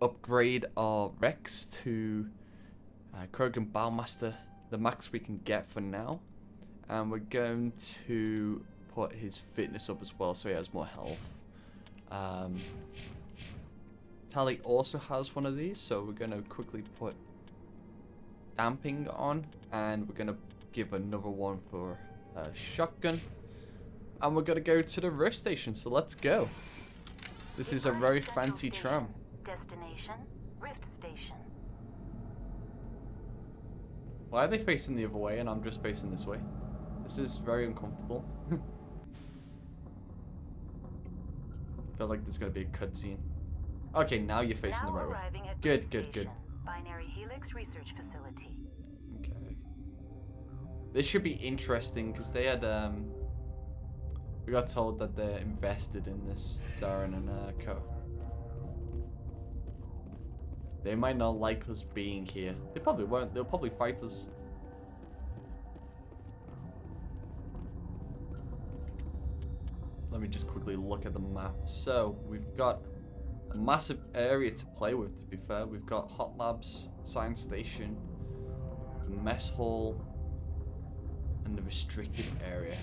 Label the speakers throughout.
Speaker 1: upgrade our Rex to Krogan Bowmaster, the max we can get for now. And we're going to put his fitness up as well so he has more health. Tally also has one of these, so we're going to quickly put damping on, and we're going to give another one for shotgun. And we're going to go to the Rift Station, so let's go. This is a very fancy tram.
Speaker 2: Destination, Rift Station.
Speaker 1: Why are they facing the other way and I'm just facing this way? This is very uncomfortable. I feel like there's going to be a cutscene. Okay, now you're facing the right way. Good, good, good.
Speaker 2: Binary Helix Research Facility.
Speaker 1: Okay. This should be interesting because they had we got told that they're invested in this, Zarin and Co. They might not like us being here. They probably won't. They'll probably fight us. Let me just quickly look at the map. So we've got a massive area to play with, to be fair. We've got Hot Labs, Science Station, the Mess Hall, and the restricted area.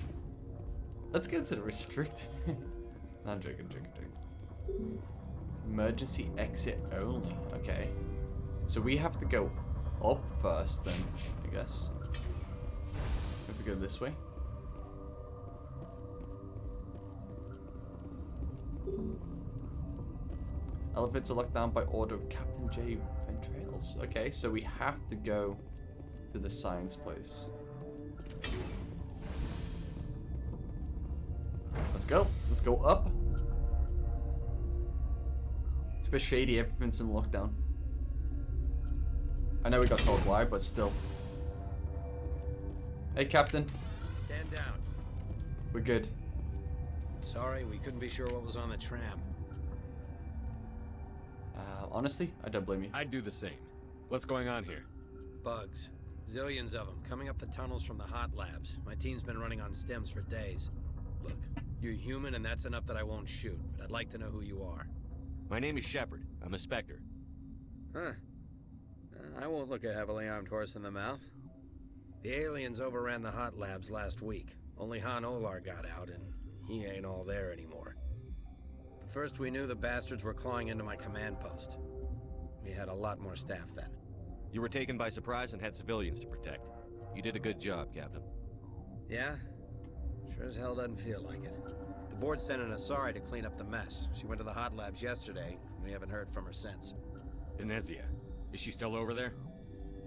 Speaker 1: Let's get into the restricted. No, I'm joking. Emergency exit only. Okay. So we have to go up first then, I guess. We have to go this way. Elevators are locked down by order of Captain J. Ventrales. Okay, so we have to go to the science place. Let's go. Let's go up. It's a bit shady. Everything's in lockdown. I know we got told why, but still. Hey, Captain.
Speaker 3: Stand down.
Speaker 1: We're good.
Speaker 3: Sorry, we couldn't be sure what was on the tram.
Speaker 1: Honestly, I don't blame you.
Speaker 4: I'd do the same. What's going on here?
Speaker 3: Bugs. Zillions of them, coming up the tunnels from the hot labs. My team's been running on stems for days. Look, you're human and that's enough that I won't shoot, but I'd like to know who you are.
Speaker 4: My name is Shepard. I'm a Spectre.
Speaker 3: Huh. I won't look a heavily armed horse in the mouth. The aliens overran the hot labs last week. Only Han Olar got out, and he ain't all there anymore. First we knew the bastards were clawing into my command post. We had a lot more staff then.
Speaker 4: You were taken by surprise and had civilians to protect. You did a good job, Captain.
Speaker 3: Yeah? Sure as hell doesn't feel like it. The board sent an Asari to clean up the mess. She went to the hot labs yesterday. We haven't heard from her since.
Speaker 4: Benezia. Is she still over there?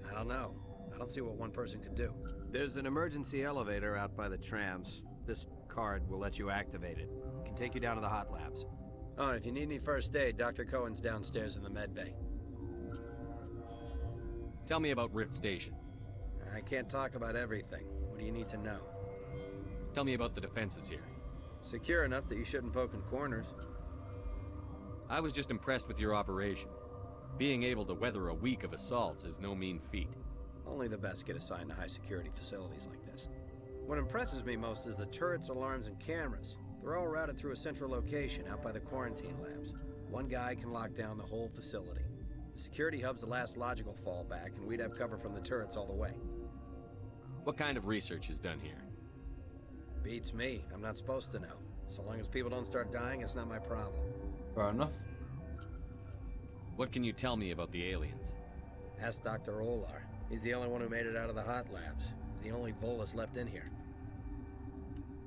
Speaker 3: I don't know. I don't see what one person could do. There's an emergency elevator out by the trams. This card will let you activate it. It can take you down to the hot labs. Oh, and if you need any first aid, Dr. Cohen's downstairs in the med bay.
Speaker 4: Tell me about Rift Station.
Speaker 3: I can't talk about everything. What do you need to know?
Speaker 4: Tell me about the defenses here.
Speaker 3: Secure enough that you shouldn't poke in corners.
Speaker 4: I was just impressed with your operation. Being able to weather a week of assaults is no mean feat.
Speaker 3: Only the best get assigned to high-security facilities like this. What impresses me most is the turrets, alarms, and cameras. They're all routed through a central location out by the quarantine labs. One guy can lock down the whole facility. The security hub's the last logical fallback, and we'd have cover from the turrets all the way.
Speaker 4: What kind of research is done here?
Speaker 3: Beats me. I'm not supposed to know. So long as people don't start dying, it's not my problem.
Speaker 1: Fair enough.
Speaker 4: What can you tell me about the aliens?
Speaker 3: Ask Dr. Olar. He's the only one who made it out of the hot labs. He's the only Volus left in here.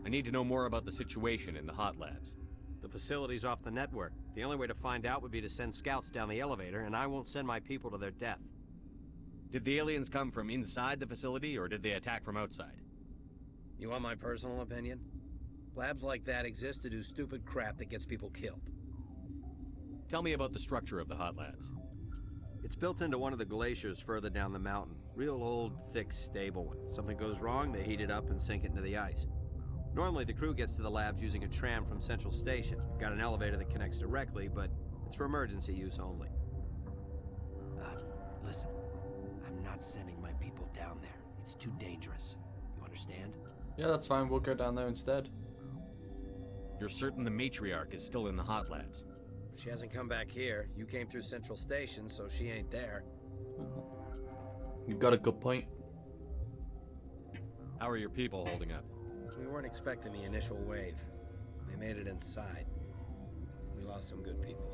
Speaker 4: I need to know more about the situation in the hot labs.
Speaker 5: The facility's off the network. The only way to find out would be to send scouts down the elevator, and I won't send my people to their death.
Speaker 4: Did the aliens come from inside the facility, or did they attack from outside?
Speaker 3: You want my personal opinion? Labs like that exist to do stupid crap that gets people killed.
Speaker 4: Tell me about the structure of the hot labs.
Speaker 5: It's built into one of the glaciers further down the mountain. Real old, thick, stable one. Something goes wrong, they heat it up and sink it into the ice. Normally, the crew gets to the labs using a tram from Central Station. Got an elevator that connects directly, but it's for emergency use only.
Speaker 3: Listen. I'm not sending my people down there. It's too dangerous. You understand?
Speaker 1: Yeah, that's fine. We'll go down there instead.
Speaker 4: You're certain the Matriarch is still in the hot labs?
Speaker 3: She hasn't come back here. You came through Central Station, so she ain't there.
Speaker 1: You've got a good point.
Speaker 4: How are your people holding up?
Speaker 3: We weren't expecting the initial wave. They made it inside. We lost some good people.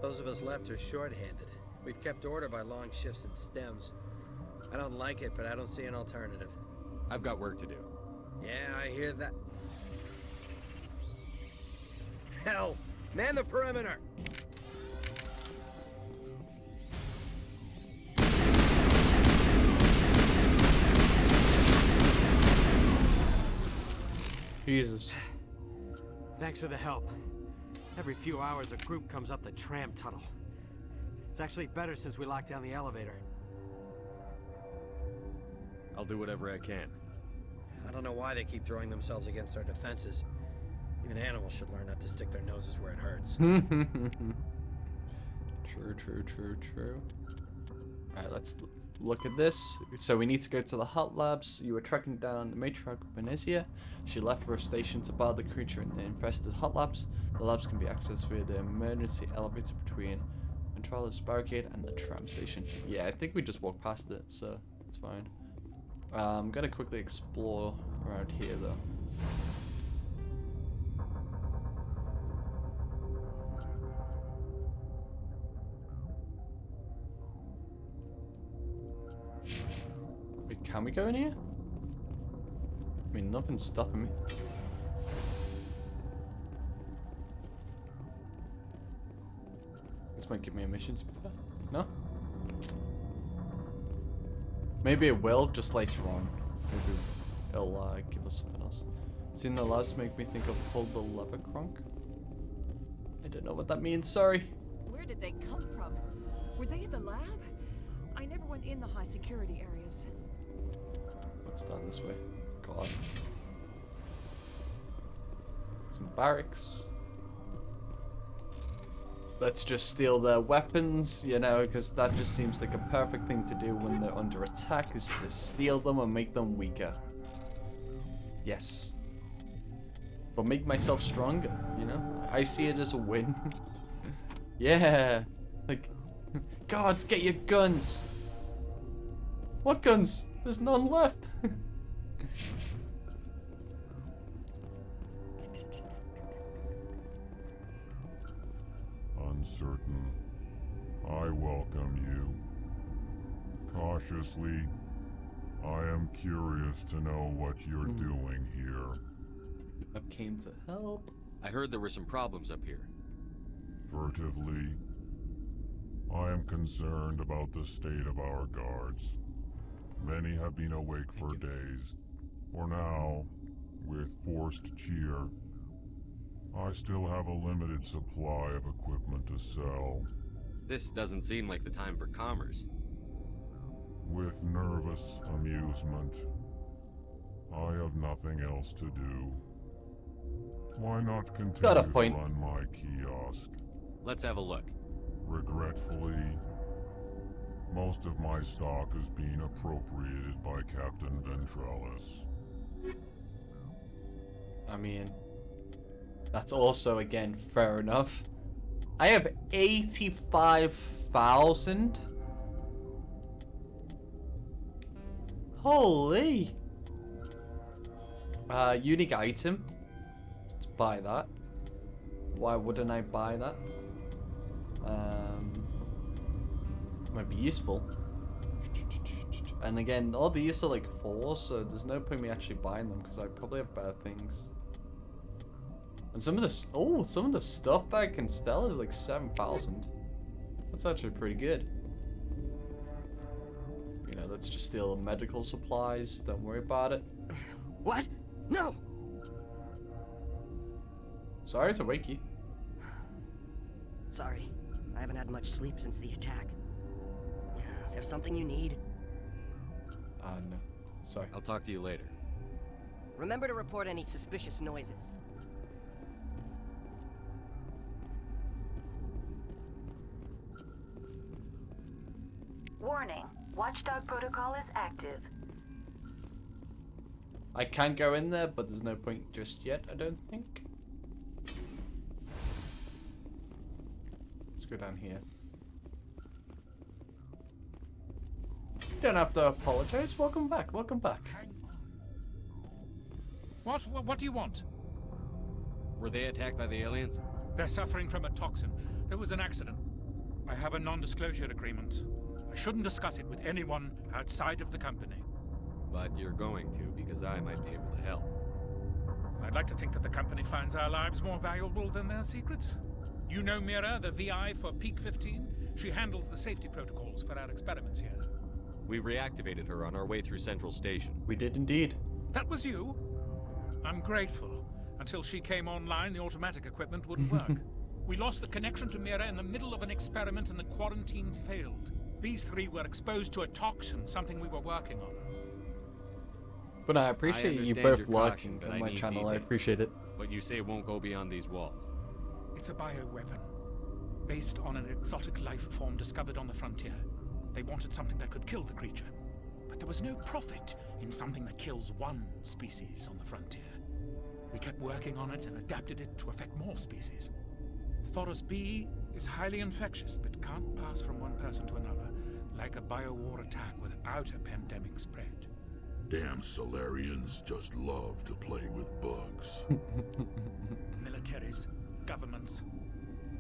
Speaker 3: Those of us left are short-handed. We've kept order by long shifts and stems. I don't like it, but I don't see an alternative.
Speaker 4: I've got work to do.
Speaker 3: Yeah, I hear that. Hell! Man the perimeter!
Speaker 1: Jesus.
Speaker 6: Thanks for the help. Every few hours, a group comes up the tram tunnel. It's actually better since we locked down the elevator.
Speaker 4: I'll do whatever I can.
Speaker 3: I don't know why they keep throwing themselves against our defenses. Even animals should learn not to stick their noses where it hurts.
Speaker 1: True. Alright, let's look at this. So we need to go to the hot labs. You were tracking down the Matriarch Benezia. She left for a station to battle the creature in the infested hot labs. The labs can be accessed via the emergency elevator between Ventralis Barricade and the tram station. Yeah, I think we just walked past it, so it's fine. I'm gonna quickly explore around here though. Wait, can we go in here? I mean, nothing's stopping me. This might give me a mission to be fair. No? Maybe it will, just later on. Maybe it'll give us something else. Seeing the labs make me think of pull the lever cronk. I don't know what that means, sorry.
Speaker 7: Where did they come from? Were they at the lab? I never went in the high security areas.
Speaker 1: What's down this way? God. Some barracks. Let's just steal their weapons, you know, because that just seems like a perfect thing to do when they're under attack, is to steal them and make them weaker. Yes. But make myself stronger, you know? I see it as a win. Yeah. Like, guards, get your guns. What guns? There's none left.
Speaker 8: Uncertain, I welcome you. Cautiously, I am curious to know what you're doing here.
Speaker 1: I came to help.
Speaker 4: I heard there were some problems up here.
Speaker 8: Furtively, I am concerned about the state of our guards. Many have been awake for days, for now, with forced cheer, I still have a limited supply of equipment to sell.
Speaker 4: This doesn't seem like the time for commerce.
Speaker 8: With nervous amusement, I have nothing else to do. Why not continue
Speaker 1: Got a
Speaker 8: to
Speaker 1: point.
Speaker 8: run my kiosk?
Speaker 4: Let's have a look.
Speaker 8: Regretfully, most of my stock is being appropriated by Captain Ventralis.
Speaker 1: I mean, that's also, again, fair enough. I have 85,000. Holy. Unique item. Let's buy that. Why wouldn't I buy that? Might be useful. And again, all these are like 4, so there's no point me actually buying them because I probably have better things. And some of the some of the stuff that I can sell is like 7,000. That's actually pretty good. You know, let's just steal medical supplies. Don't worry about it.
Speaker 6: What? No!
Speaker 1: Sorry to wake you.
Speaker 9: Sorry, I haven't had much sleep since the attack. Is there something you need?
Speaker 1: No. Sorry.
Speaker 4: I'll talk to you later.
Speaker 9: Remember to report any suspicious noises.
Speaker 2: Warning. Watchdog protocol is active.
Speaker 1: I can go in there, but there's no point just yet, I don't think. go down here. You don't have to apologize. Welcome back. Welcome back.
Speaker 10: What do you want?
Speaker 4: Were they attacked by the aliens?
Speaker 10: They're suffering from a toxin. There was an accident. I have a non-disclosure agreement. I shouldn't discuss it with anyone outside of the company.
Speaker 4: But you're going to, because I might be able to help.
Speaker 10: I'd like to think that the company finds our lives more valuable than their secrets. You know Mira, the VI for Peak 15? She handles the safety protocols for our experiments here.
Speaker 4: We reactivated her on our way through Central Station.
Speaker 1: We did indeed.
Speaker 10: That was you? I'm grateful. Until she came online, the automatic equipment wouldn't work. We lost the connection to Mira in the middle of an experiment and the quarantine failed. These three were exposed to a toxin, something we were working on.
Speaker 1: But I appreciate you both lurking on my channel. I appreciate it.
Speaker 4: But you say won't go beyond these walls.
Speaker 10: It's a bioweapon, based on an exotic life form discovered on the frontier. They wanted something that could kill the creature. But there was no profit in something that kills one species on the frontier. We kept working on it and adapted it to affect more species. Thoros B is highly infectious, but can't pass from one person to another, like a biowar attack without a pandemic spread.
Speaker 11: Damn Solarians just love to play with bugs.
Speaker 10: Militaries, governments,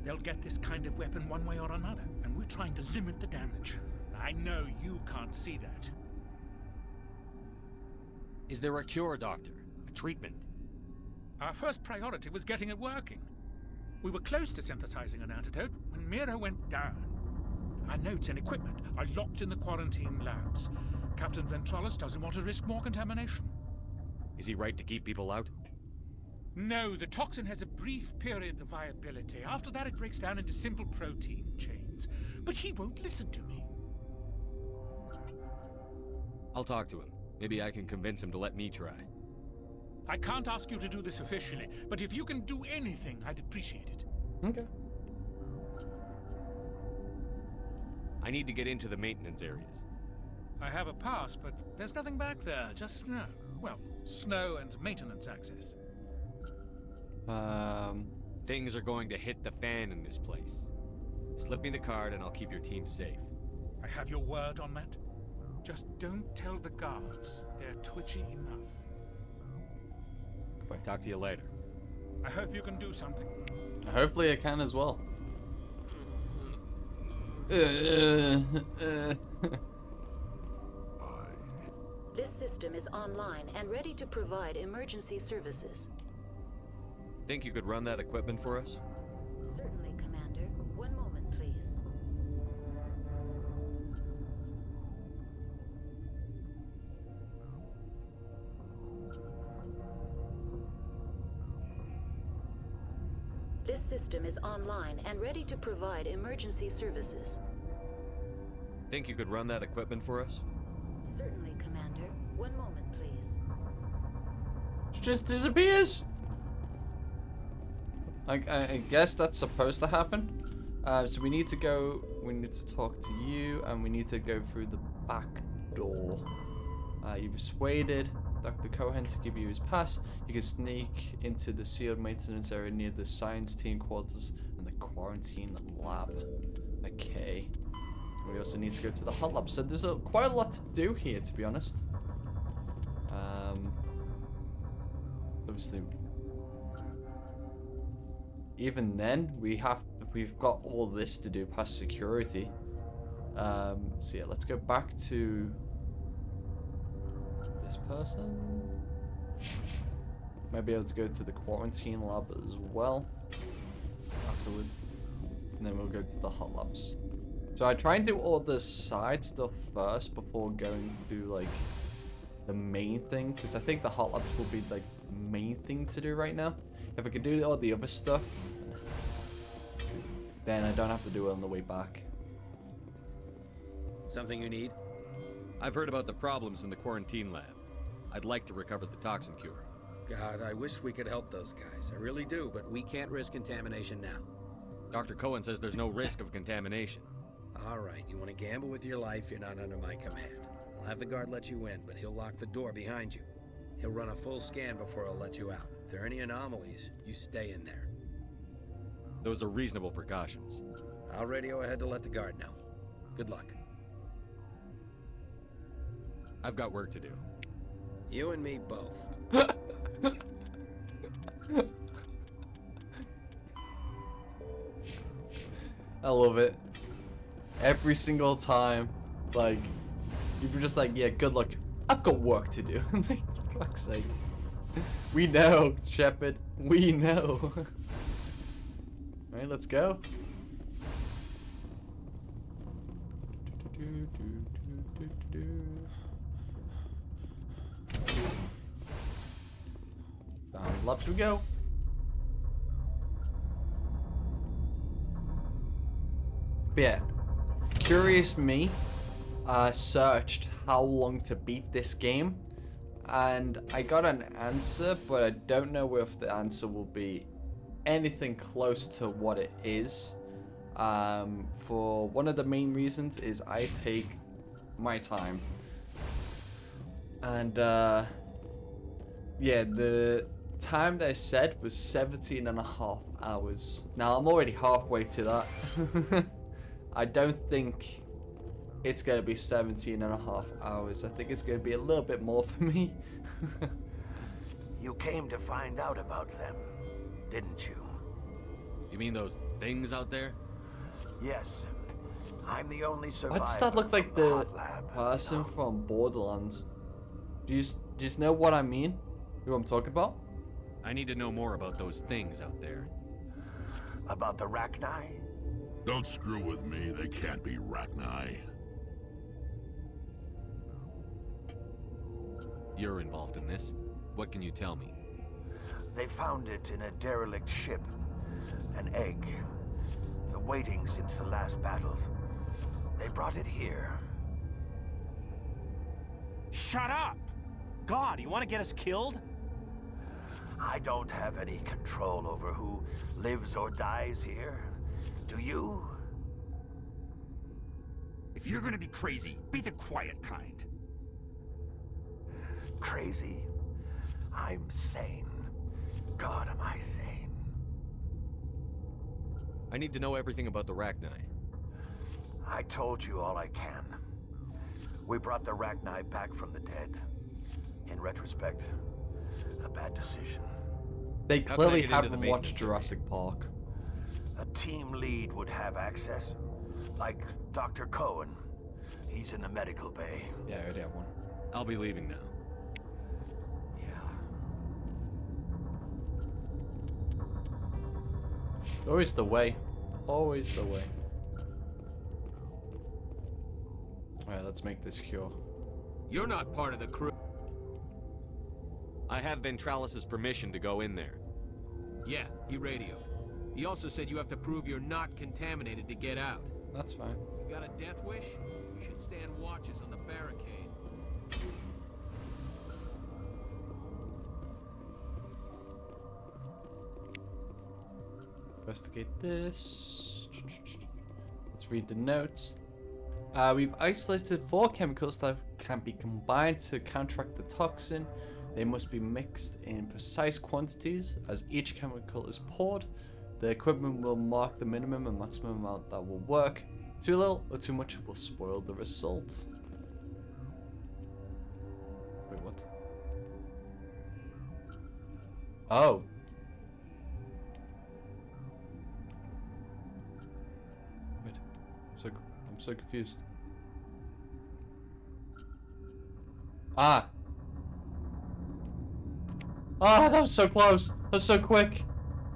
Speaker 10: they'll get this kind of weapon one way or another, and we're trying to limit the damage. I know you can't see that.
Speaker 4: Is there a cure, Doctor? A treatment?
Speaker 10: Our first priority was getting it working. We were close to synthesizing an antidote when Mira went down. Our notes and equipment are locked in the quarantine labs. Captain Ventralis doesn't want to risk more contamination.
Speaker 4: Is he right to keep people out?
Speaker 10: No, the toxin has a brief period of viability. After that, it breaks down into simple protein chains. But he won't listen to me.
Speaker 4: I'll talk to him. Maybe I can convince him to let me try.
Speaker 10: I can't ask you to do this officially, but if you can do anything, I'd appreciate it.
Speaker 1: Okay.
Speaker 4: I need to get into the maintenance areas.
Speaker 10: I have a pass, but there's nothing back there, just snow. Well, snow and maintenance access.
Speaker 4: Things are going to hit the fan in this place. Slip me the card and I'll keep your team safe.
Speaker 10: I have your word on that. Just don't tell the guards. They're twitchy enough.
Speaker 4: Talk to you later.
Speaker 10: I hope you can do something.
Speaker 1: Hopefully I can as well.
Speaker 2: This system is online and ready to provide emergency services.
Speaker 4: Think you could run that equipment for us?
Speaker 2: Certainly, Commander. One moment, please. This system is online and ready to provide emergency services.
Speaker 4: Think you could run that equipment for us?
Speaker 2: Certainly, Commander. One moment, please.
Speaker 1: She just disappears. I guess that's supposed to happen. So we need to go. We need to talk to you, and we need to go through the back door. You persuaded Dr. Cohen to give you his pass. You can sneak into the sealed maintenance area near the science team quarters and the quarantine lab. Okay. We also need to go to the hot lab. So there's quite a lot to do here, to be honest. Obviously, even then, we've got all this to do past security. So yeah, let's go back to this person. Might be able to go to the quarantine lab as well afterwards, and then we'll go to the hot labs. So I try and do all the side stuff first before going to like the main thing, because I think the hot labs will be like the main thing to do right now. If I could do all the other stuff, then I don't have to do it on the way back.
Speaker 5: Something you need?
Speaker 4: I've heard about the problems in the quarantine lab. I'd like to recover the toxin cure.
Speaker 5: God, I wish we could help those guys. I really do, but we can't risk contamination now.
Speaker 4: Dr. Cohen says there's no risk of contamination.
Speaker 5: All right, you want to gamble with your life, you're not under my command. I'll have the guard let you in, but he'll lock the door behind you. He'll run a full scan before he'll let you out. If there are any anomalies, you stay in there.
Speaker 4: Those are reasonable precautions.
Speaker 3: I'll radio ahead to let the guard know. Good luck.
Speaker 4: I've got work to do.
Speaker 3: You and me both.
Speaker 1: I love it. Every single time, like, you're just like, yeah, good luck. I've got work to do. Like, for fuck's sake. We know, Shepard. We know. Alright, let's go. Down the left we go. But yeah, curious me searched how long to beat this game, and I got an answer, but I don't know if the answer will be anything close to what it is. For one of the main reasons is I take my time, and yeah, the time they said was 17.5 hours. Now I'm already halfway to that. I don't think it's going to be 17.5 hours. I think it's going to be a little bit more for me.
Speaker 12: You came to find out about them, didn't you?
Speaker 4: You mean those things out there?
Speaker 12: Yes. I'm the only survivor.
Speaker 1: Why does that look like the person from Borderlands? Do you just know what I mean? Who I'm talking about?
Speaker 4: I need to know more about those things out there.
Speaker 12: About the Rachni?
Speaker 11: Don't screw with me, they can't be Rachni.
Speaker 4: You're involved in this. What can you tell me?
Speaker 12: They found it in a derelict ship. An egg. Waiting since the last battles. They brought it here.
Speaker 6: Shut up! God, you want to get us killed?
Speaker 12: I don't have any control over who lives or dies here. Do you?
Speaker 13: If you're gonna be crazy, be the quiet kind.
Speaker 12: Crazy? I'm sane. God, am I sane?
Speaker 4: I need to know everything about the Rachni.
Speaker 12: I told you all I can. We brought the Rachni back from the dead. In retrospect, a bad decision.
Speaker 1: They clearly haven't watched Jurassic Park.
Speaker 12: A team lead would have access. Like Dr. Cohen. He's in the medical bay.
Speaker 1: Yeah, I already have one.
Speaker 4: I'll be leaving now.
Speaker 1: Always the way. Always the way. Alright, let's make this cure.
Speaker 14: You're not part of the crew.
Speaker 4: I have Ventralis's permission to go in there.
Speaker 14: Yeah, he radioed. He also said you have to prove you're not contaminated to get out.
Speaker 1: That's fine.
Speaker 14: You got a death wish? You should stand watches on the barricade.
Speaker 1: Investigate this. Let's read the notes. We've isolated 4 chemicals that can be combined to counteract the toxin. They must be mixed in precise quantities. As each chemical is poured, the equipment will mark the minimum and maximum amount that will work. Too little or too much will spoil the result. Wait, what? Oh. Wait. I'm so confused. Ah. Ah, that was so close. That was so quick.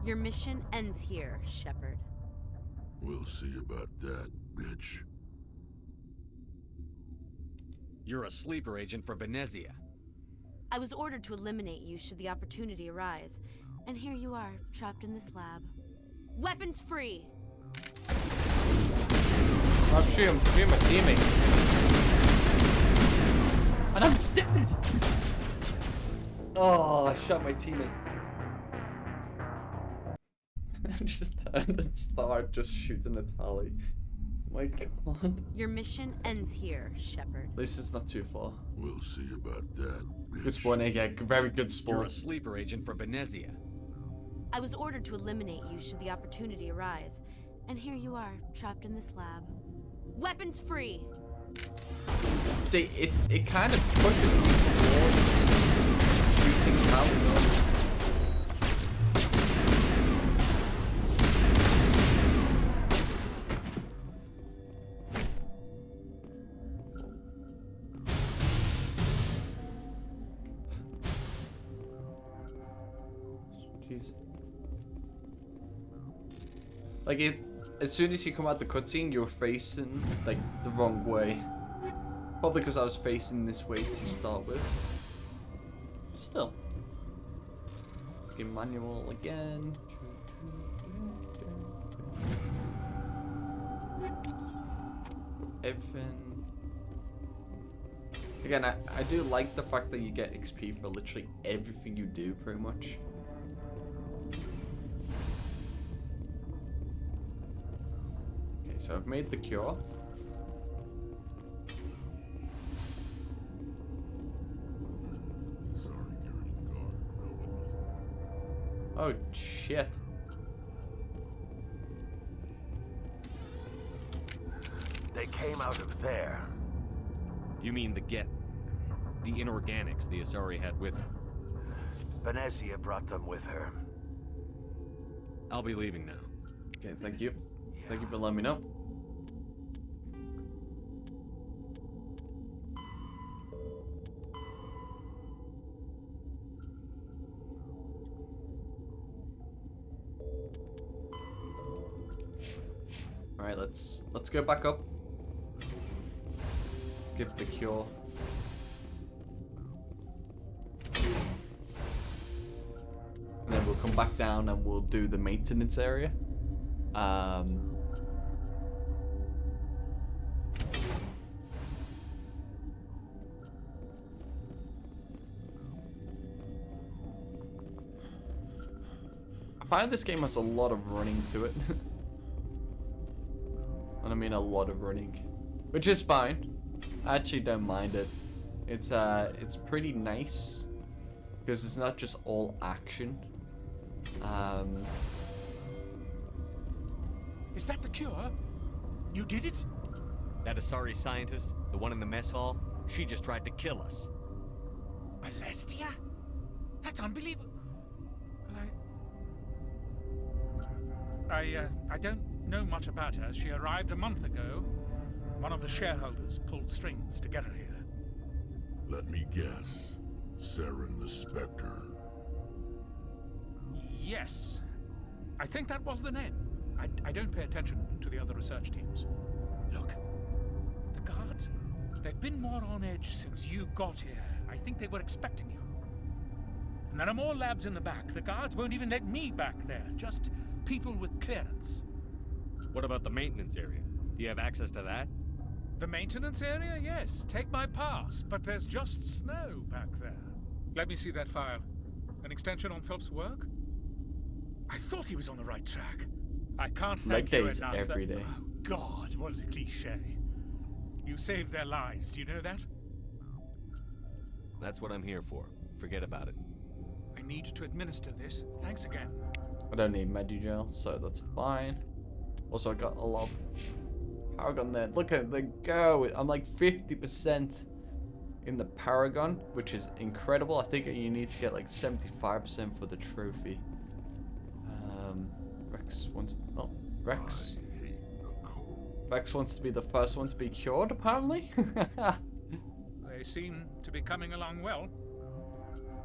Speaker 15: Your mission ends here, Shepard.
Speaker 11: We'll see about that, bitch.
Speaker 4: You're a sleeper agent for Benezia.
Speaker 15: I was ordered to eliminate you should the opportunity arise. And here you are, trapped in this lab. Weapons free!
Speaker 1: I'm shooting my teammate. And I'm dead! Oh, I shot my teammate. I just turned and started just shooting a tally. My god.
Speaker 15: Your mission ends here, Shepard.
Speaker 1: At least it's not too far.
Speaker 11: We'll see about that, bitch.
Speaker 1: Good spawn, yeah, very good spawn.
Speaker 4: You're a sleeper agent for Benezia.
Speaker 15: I was ordered to eliminate you should the opportunity arise. And here you are, trapped in this lab. Weapons free!
Speaker 1: See, it kind of pushes me towards shooting out. Jeez. Like as soon as you come out the cutscene, you're facing like the wrong way. Probably because I was facing this way to start with. Still. Fucking manual again. Everything. Again, I do like the fact that you get XP for literally everything you do, pretty much. Okay, so I've made the cure. Oh, shit.
Speaker 12: They came out of there.
Speaker 4: You mean the inorganics the Asari had with her?
Speaker 12: Benezia brought them with her.
Speaker 4: I'll be leaving now.
Speaker 1: Okay, thank you. Thank you for letting me know. All right, let's go back up. Give the cure. And then we'll come back down and we'll do the maintenance area. I find this game has a lot of running to it. And I mean a lot of running. Which is fine. I actually don't mind it. It's pretty nice. Because it's not just all action.
Speaker 10: Is that the cure? You did it?
Speaker 4: That Asari scientist, the one in the mess hall, she just tried to kill us.
Speaker 10: Benezia? That's unbelievable. I don't know much about her. She arrived a month ago. One of the shareholders pulled strings to get her here.
Speaker 11: Let me guess. Saren the Spectre.
Speaker 10: Yes. I think that was the name. I don't pay attention to the other research teams. Look. The guards. They've been more on edge since you got here. I think they were expecting you. And there are more labs in the back. The guards won't even let me back there. Just people with clearance.
Speaker 4: What about the maintenance area? Do you have access to that?
Speaker 10: The maintenance area? Yes. Take my pass. But there's just snow back there. Let me see that file. An extension on Phelps' work? I thought he was on the right track. I can't thank you enough.
Speaker 1: Every day.
Speaker 10: Oh, God, what a cliche. You saved their lives. Do you know that?
Speaker 4: That's what I'm here for. Forget about it.
Speaker 10: I need to administer this. Thanks again.
Speaker 1: I don't need Medigel, so that's fine. Also, I got a lot of Paragon there. Look at the go. I'm like 50% in the Paragon, which is incredible. I think you need to get like 75% for the trophy. Rex wants... Oh, Rex. Rex wants to be the first one to be cured, apparently.
Speaker 10: They seem to be coming along well.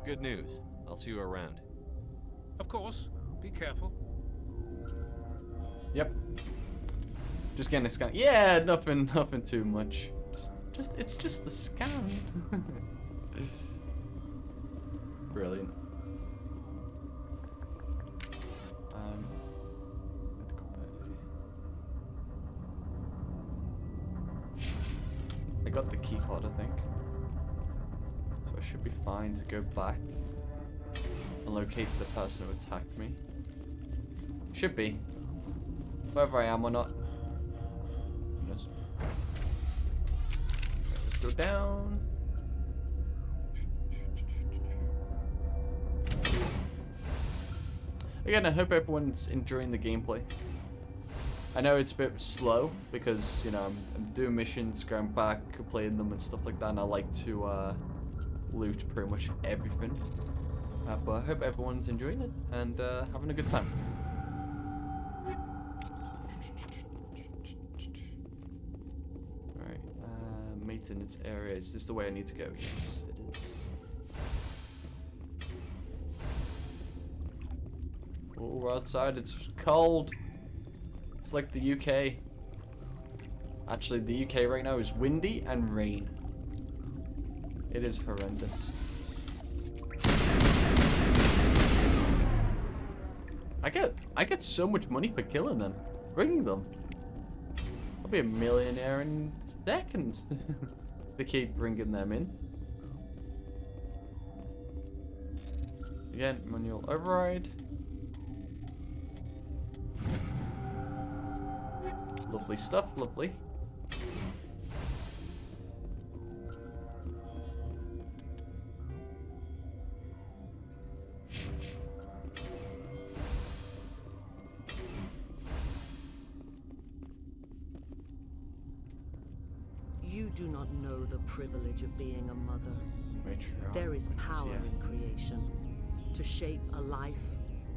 Speaker 4: Good news. I'll see you around.
Speaker 10: Of course. Be careful.
Speaker 1: Yep. Just getting a scan. Yeah, nothing too much. It's just a scan. Brilliant. I got the key card, I think. So I should be fine to go back and locate the person who attacked me. Should be. Whether I am or not. Yes. Let's go down. Again, I hope everyone's enjoying the gameplay. I know it's a bit slow because, you know, I'm doing missions, going back, playing them and stuff like that, and I like to loot pretty much everything. But I hope everyone's enjoying it and having a good time. Alright, maintenance area. Is this the way I need to go? Yes, it is. Oh, we're outside. It's cold. It's like the UK. Actually, the UK right now is windy and rain. It is horrendous. I get so much money for killing them, bringing them. I'll be a millionaire in seconds. They keep bringing them in. Again, manual override. Lovely stuff, lovely.
Speaker 16: You do not know the privilege of being a mother.
Speaker 1: Matriarch,
Speaker 16: There is power
Speaker 1: Benezia.
Speaker 16: in creation. To shape a life,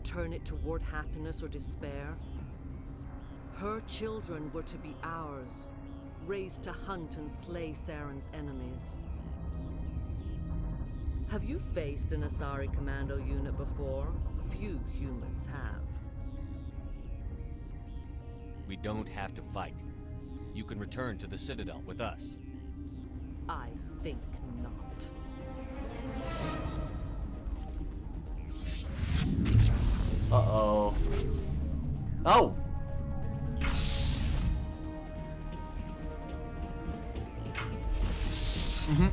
Speaker 16: turn it toward happiness or despair. Her children were to be ours, raised to hunt and slay Saren's enemies. Have you faced an Asari commando unit before? Few humans have.
Speaker 4: We don't have to fight. You can return to the Citadel with us.
Speaker 16: I think not.
Speaker 1: Uh-oh. Oh! Mm-hmm.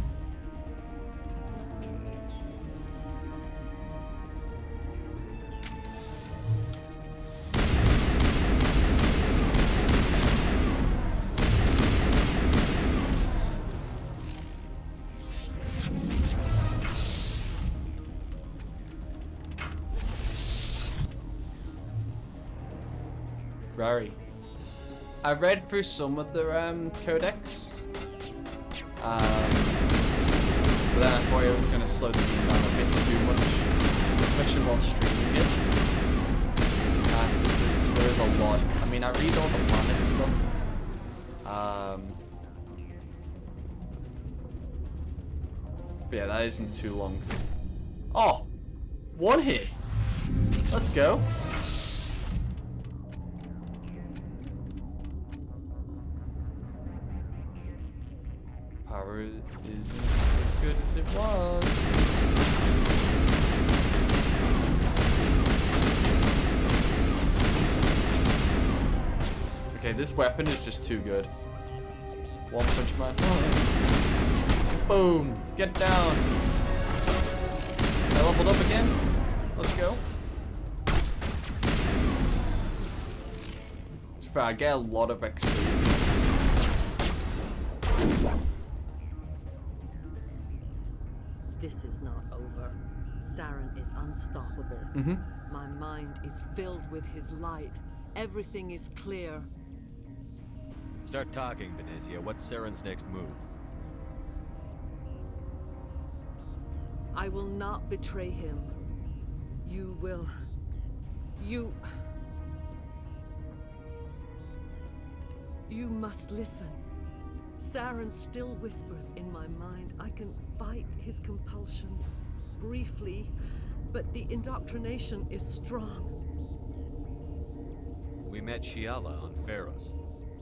Speaker 1: Rari. I read through some of the codex. But then I thought it was going to slow the game down a bit too much, especially while streaming it. And there is a lot. I mean, I read all the planet stuff. But yeah, that isn't too long. Oh! One hit! Let's go. Power isn't as good as it was. Okay, this weapon is just too good. One punch man. Boom! Get down! I leveled up again. Let's go. It's fair, I get a lot of XP.
Speaker 16: This is not over. Saren is unstoppable. My mind is filled with his light. Everything is clear.
Speaker 4: Start talking, Benezia. What's Saren's next move?
Speaker 16: I will not betray him. You will... You must listen. Saren still whispers in my mind. I can fight his compulsions, briefly, but the indoctrination is strong.
Speaker 4: We met Shiala on Pharos.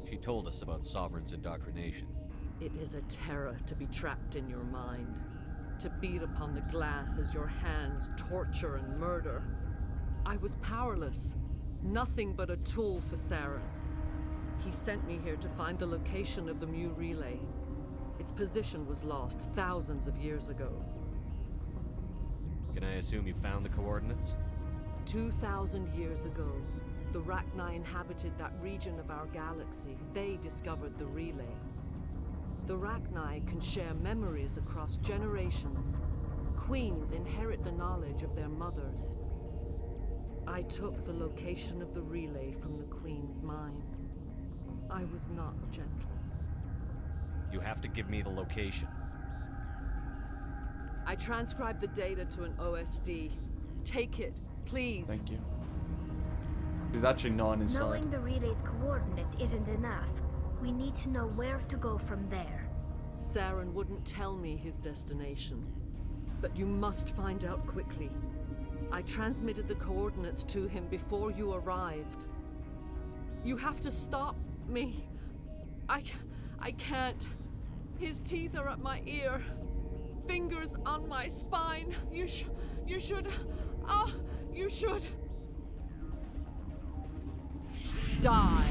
Speaker 4: She told us about Sovereign's indoctrination.
Speaker 16: It is a terror to be trapped in your mind, to beat upon the glass as your hands torture and murder. I was powerless, nothing but a tool for Saren. He sent me here to find the location of the Mu relay. Its position was lost thousands of years ago.
Speaker 4: Can I assume you found the coordinates?
Speaker 16: 2,000 years ago, the Rachni inhabited that region of our galaxy. They discovered the relay. The Rachni can share memories across generations. Queens inherit the knowledge of their mothers. I took the location of the relay from the Queen's mind. I was not gentle.
Speaker 4: You have to give me the location.
Speaker 16: I transcribed the data to an OSD. Take it, please.
Speaker 1: Thank you. There's actually none inside.
Speaker 17: Knowing the relay's coordinates isn't enough. We need to know where to go from there.
Speaker 16: Saren wouldn't tell me his destination. But you must find out quickly. I transmitted the coordinates to him before you arrived. You have to stop me. I can't. His teeth are at my ear. Fingers on my spine. You should. You should. Die.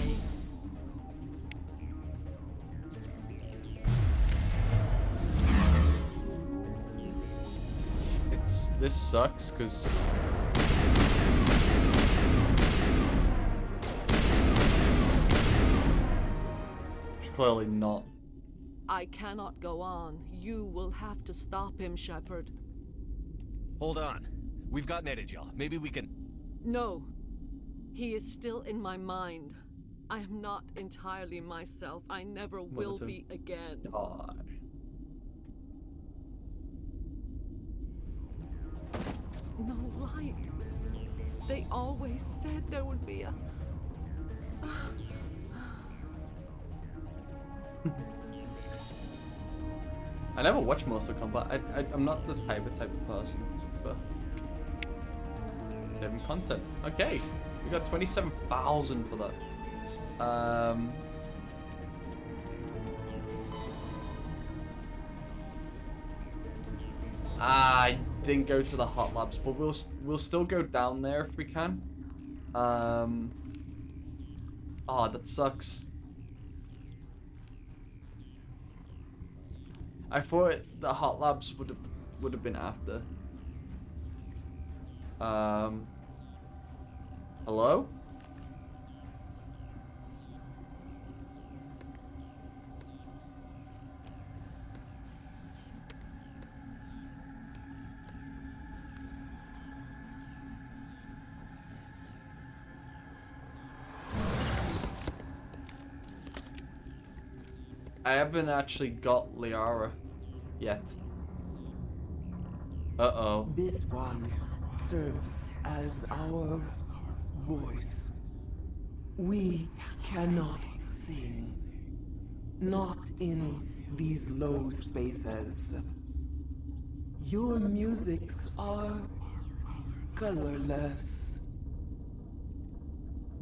Speaker 1: This sucks, because... clearly not.
Speaker 16: I cannot go on. You will have to stop him, Shepard.
Speaker 4: Hold on. We've got Benezia. Maybe we can...
Speaker 16: No. He is still in my mind. I am not entirely myself. I never will be again. No light. They always said there would be a...
Speaker 1: I never watched Mortal Kombat. I'm not the type of person to be fair. Living content. Okay. We got 27,000 for that. I didn't go to the hot labs, but we'll still go down there if we can. Oh, that sucks. I thought the hot labs would have been after. Hello? I haven't actually got Liara yet. Uh-oh.
Speaker 18: This one serves as our voice. We cannot sing. Not in these low spaces. Your musics are colorless.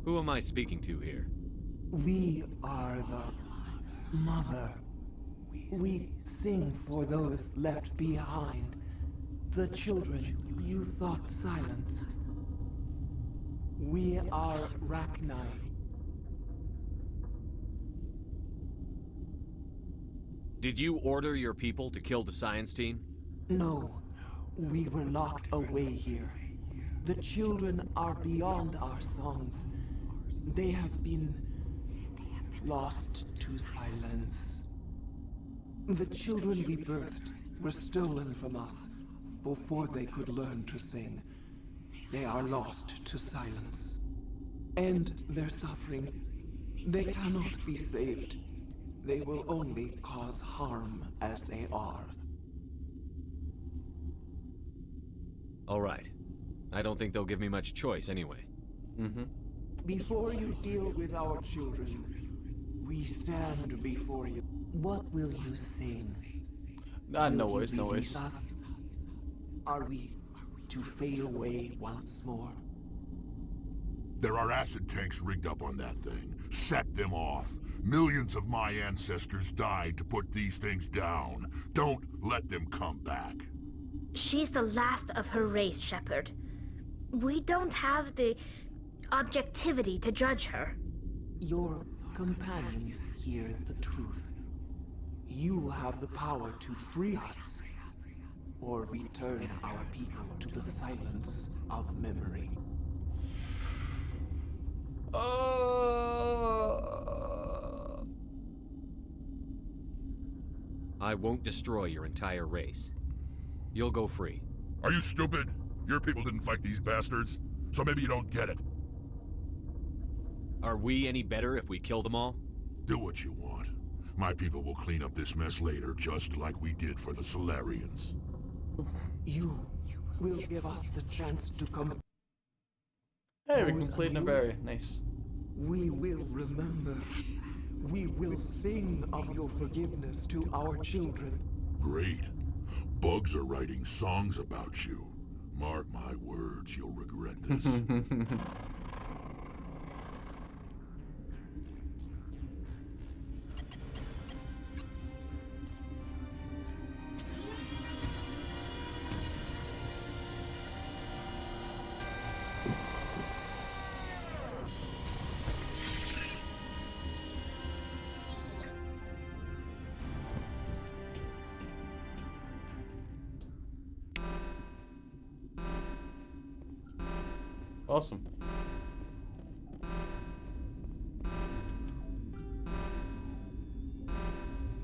Speaker 4: Who am I speaking to here?
Speaker 18: We are the Mother. We sing for those left behind. The children you thought silenced. We are Rachni.
Speaker 4: Did you order your people to kill the science team?
Speaker 18: No. We were locked away here. The children are beyond our songs. They have been lost to silence. The children we birthed were stolen from us before they could learn to sing. They are lost to silence. And their suffering, they cannot be saved. They will only cause harm as they are.
Speaker 4: All right. I don't think they'll give me much choice anyway.
Speaker 18: Before you deal with our children, we stand before you. What will you sing?
Speaker 1: No worries, no worries.
Speaker 18: Are we to fade away once more?
Speaker 11: There are acid tanks rigged up on that thing. Set them off. Millions of my ancestors died to put these things down. Don't let them come back.
Speaker 17: She's the last of her race, Shepard. We don't have the objectivity to judge her.
Speaker 18: Your companions hear the truth. You have the power to free us, or return our people to the silence of memory.
Speaker 4: I won't destroy your entire race. You'll go free.
Speaker 11: Are you stupid? Your people didn't fight these bastards, so maybe you don't get it.
Speaker 4: Are we any better if we kill them all?
Speaker 11: Do what you want. My people will clean up this mess later, just like we did for the Solarians.
Speaker 18: You will give us the chance to come.
Speaker 1: Hey, we completed a area. Nice.
Speaker 18: We will remember. We will sing of your forgiveness to our children.
Speaker 11: Great. Bugs are writing songs about you. Mark my words, you'll regret this.
Speaker 1: Awesome.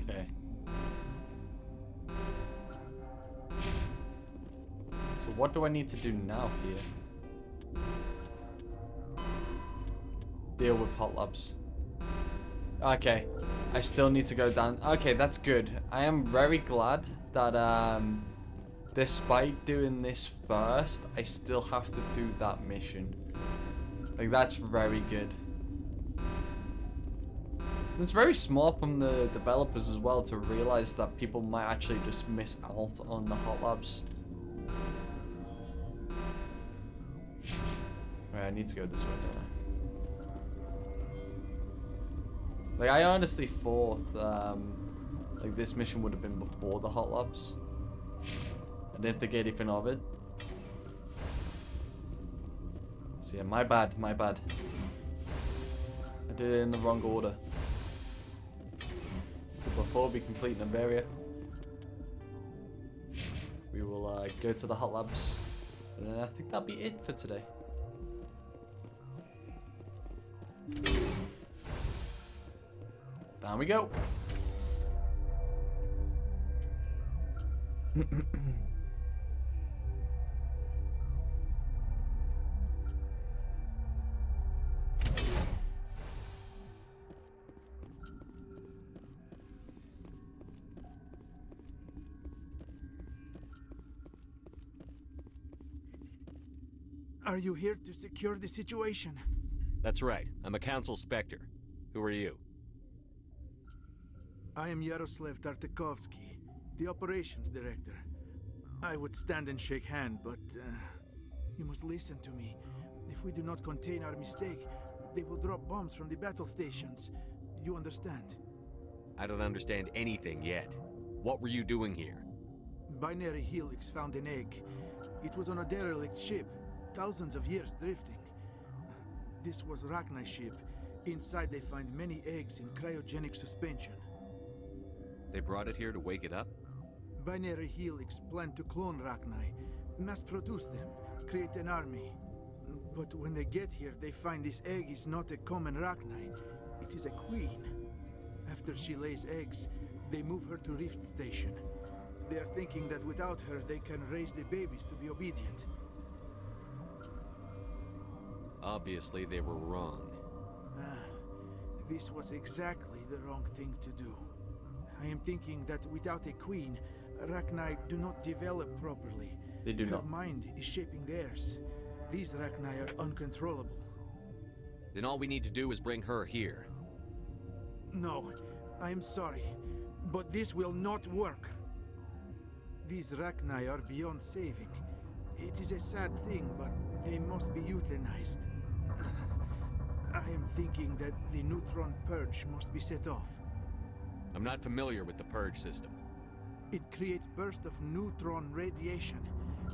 Speaker 1: Okay. So what do I need to do now here? Deal with hot labs. Okay. I still need to go down. Okay, that's good. I am very glad that despite doing this first, I still have to do that mission. Like, that's very good. It's very smart from the developers as well to realize that people might actually just miss out on the hot labs. Right, I need to go this way, don't I? Like, I honestly thought like this mission would have been before the hot labs. I didn't think anything of it. So yeah, my bad, my bad. I did it in the wrong order. So before we complete Novaria, we will go to the hot labs. And then I think that'll be it for today. Down we go.
Speaker 19: Are you here to secure the situation?
Speaker 4: That's right. I'm a council specter. Who are you?
Speaker 19: I am Yaroslav Tartakovsky, the operations director. I would stand and shake hand, but you must listen to me. If we do not contain our mistake, they will drop bombs from the battle stations. You understand?
Speaker 4: I don't understand anything yet. What were you doing here?
Speaker 19: Binary Helix found an egg. It was on a derelict ship, thousands of years drifting. This was Rachni's ship. Inside they find many eggs in cryogenic suspension.
Speaker 4: They brought it here to wake it up?
Speaker 19: Binary Helix planned to clone Rachni, mass-produce them, create an army. But when they get here, they find this egg is not a common Rachni. It is a queen. After she lays eggs, they move her to Rift Station. They are thinking that without her, they can raise the babies to be obedient.
Speaker 4: Obviously, they were wrong.
Speaker 19: This was exactly the wrong thing to do. I am thinking that without a queen, Rachni do not develop properly.
Speaker 1: They do not.
Speaker 19: Her mind is shaping theirs. These Rachni are uncontrollable.
Speaker 4: Then all we need to do is bring her here.
Speaker 19: No, I am sorry, but this will not work. These Rachni are beyond saving. It is a sad thing, but they must be euthanized. I am thinking that the neutron purge must be set off.
Speaker 4: I'm not familiar with the purge system.
Speaker 19: It creates bursts of neutron radiation,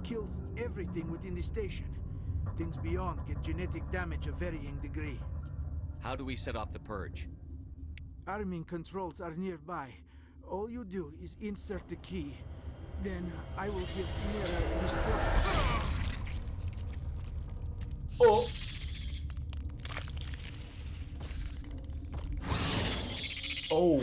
Speaker 19: kills everything within the station. Things beyond get genetic damage of varying degree.
Speaker 4: How do we set off the purge?
Speaker 19: Arming controls are nearby. All you do is insert the key. Then I will give Mira destruct.
Speaker 1: Oh. Oh.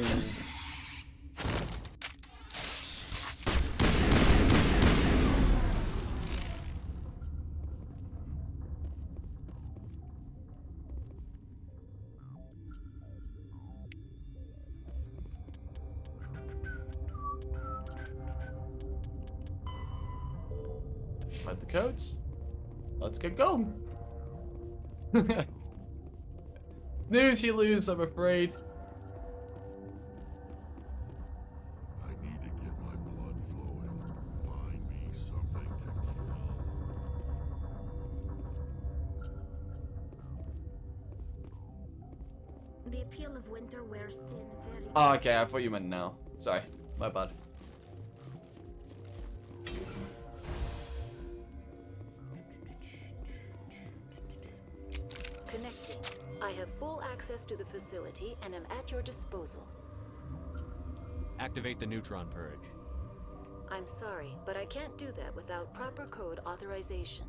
Speaker 1: Find the codes. Let's get going. Snooze, you lose, I'm afraid.
Speaker 11: I need to get my blood flowing. Find me something to kill.
Speaker 17: The appeal of winter wears thin very.
Speaker 1: Oh, okay, I thought you meant now. Sorry, my bad.
Speaker 2: Connecting. I have full access to the facility and am at your disposal.
Speaker 4: Activate the neutron purge.
Speaker 2: I'm sorry, but I can't do that without proper code authorization.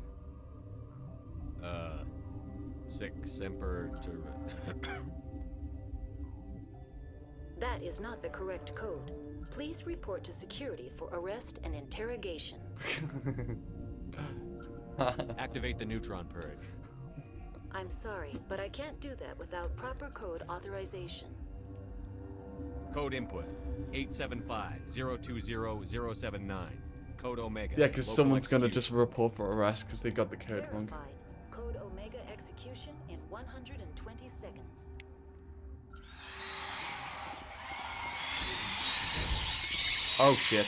Speaker 4: Sic semper
Speaker 2: That is not the correct code. Please report to security for arrest and interrogation.
Speaker 4: Activate the neutron purge.
Speaker 2: I'm sorry, but I can't do that without proper code authorization.
Speaker 4: Code input 875-020-079. Code Omega.
Speaker 1: Yeah, because
Speaker 4: Local
Speaker 1: someone's gonna
Speaker 4: execution.
Speaker 1: just report for arrest because they got the code wrong.
Speaker 2: Verified. Code Omega execution in 120 seconds.
Speaker 1: Oh shit.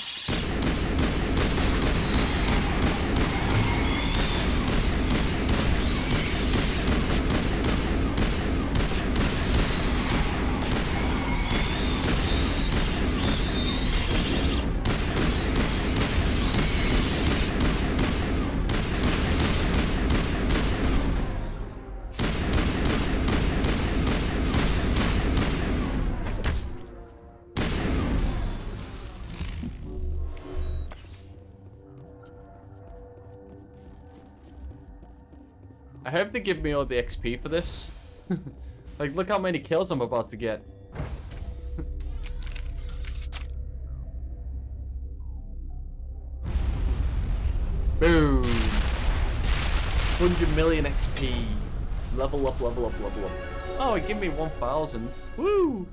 Speaker 1: I hope they give me all the XP for this. Like, look how many kills I'm about to get. Boom. 100 million XP. Level up, level up, level up. Oh, it gave me 1,000. Woo!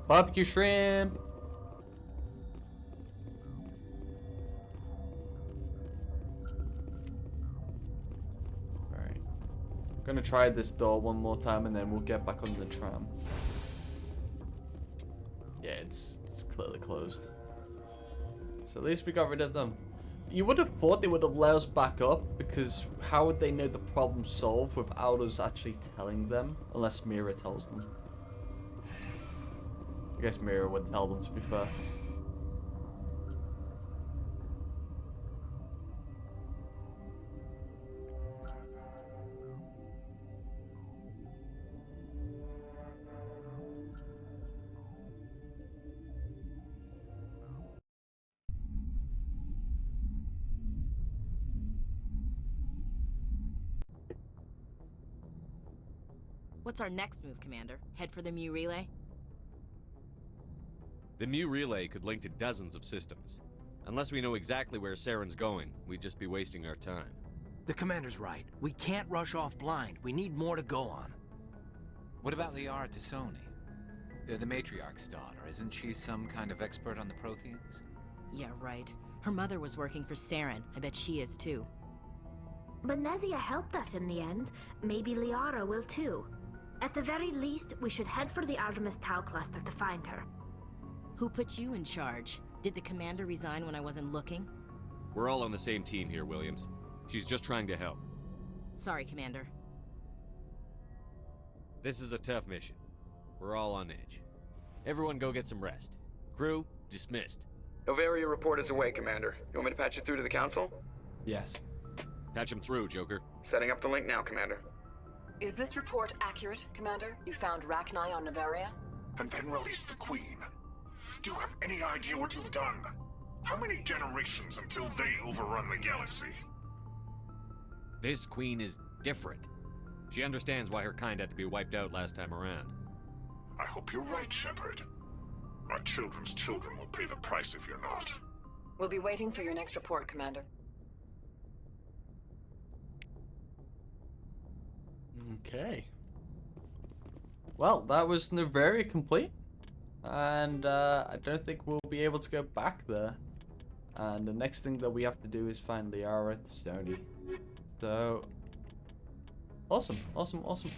Speaker 1: Barbecue shrimp. Alright. I'm gonna try this door one more time and then we'll get back on the tram. Yeah, it's clearly closed. So at least we got rid of them. You would have thought they would have let us back up, because how would they know the problem solved without us actually telling them? Unless Mira tells them. I guess Mira would tell them, to be fair.
Speaker 20: What's our next move, Commander? Head for the Mu relay?
Speaker 4: The Mu relay could link to dozens of systems. Unless we know exactly where Saren's going, we'd just be wasting our time.
Speaker 13: The commander's right. We can't rush off blind. We need more to go on.
Speaker 21: What about Liara Tassoni? The Matriarch's daughter. Isn't she some kind of expert on the Protheans?
Speaker 20: Yeah, right. Her mother was working for Saren. I bet she is too.
Speaker 17: Benezia helped us in the end. Maybe Liara will too. At the very least, we should head for the Artemis Tau cluster to find her.
Speaker 20: Who put you in charge? Did the commander resign when I wasn't looking?
Speaker 4: We're all on the same team here, Williams. She's just trying to help.
Speaker 20: Sorry, Commander.
Speaker 4: This is a tough mission. We're all on edge. Everyone go get some rest. Crew, dismissed.
Speaker 22: Novaria report is away, Commander. You want me to patch it through to the Council?
Speaker 1: Yes.
Speaker 4: Patch him through, Joker.
Speaker 22: Setting up the link now, Commander.
Speaker 23: Is this report accurate, Commander? You found Rachni on Novaria?
Speaker 11: And then release the Queen. Do you have any idea what you've done? How many generations until they overrun the galaxy?
Speaker 4: This Queen is different. She understands why her kind had to be wiped out last time around.
Speaker 11: I hope you're right, Shepard. Our children's children will pay the price if you're not.
Speaker 23: We'll be waiting for your next report, Commander.
Speaker 1: Okay. Well, that was Noveria complete. And I don't think we'll be able to go back there. And the next thing that we have to do is find Liara at Sony. So, awesome, awesome, awesome.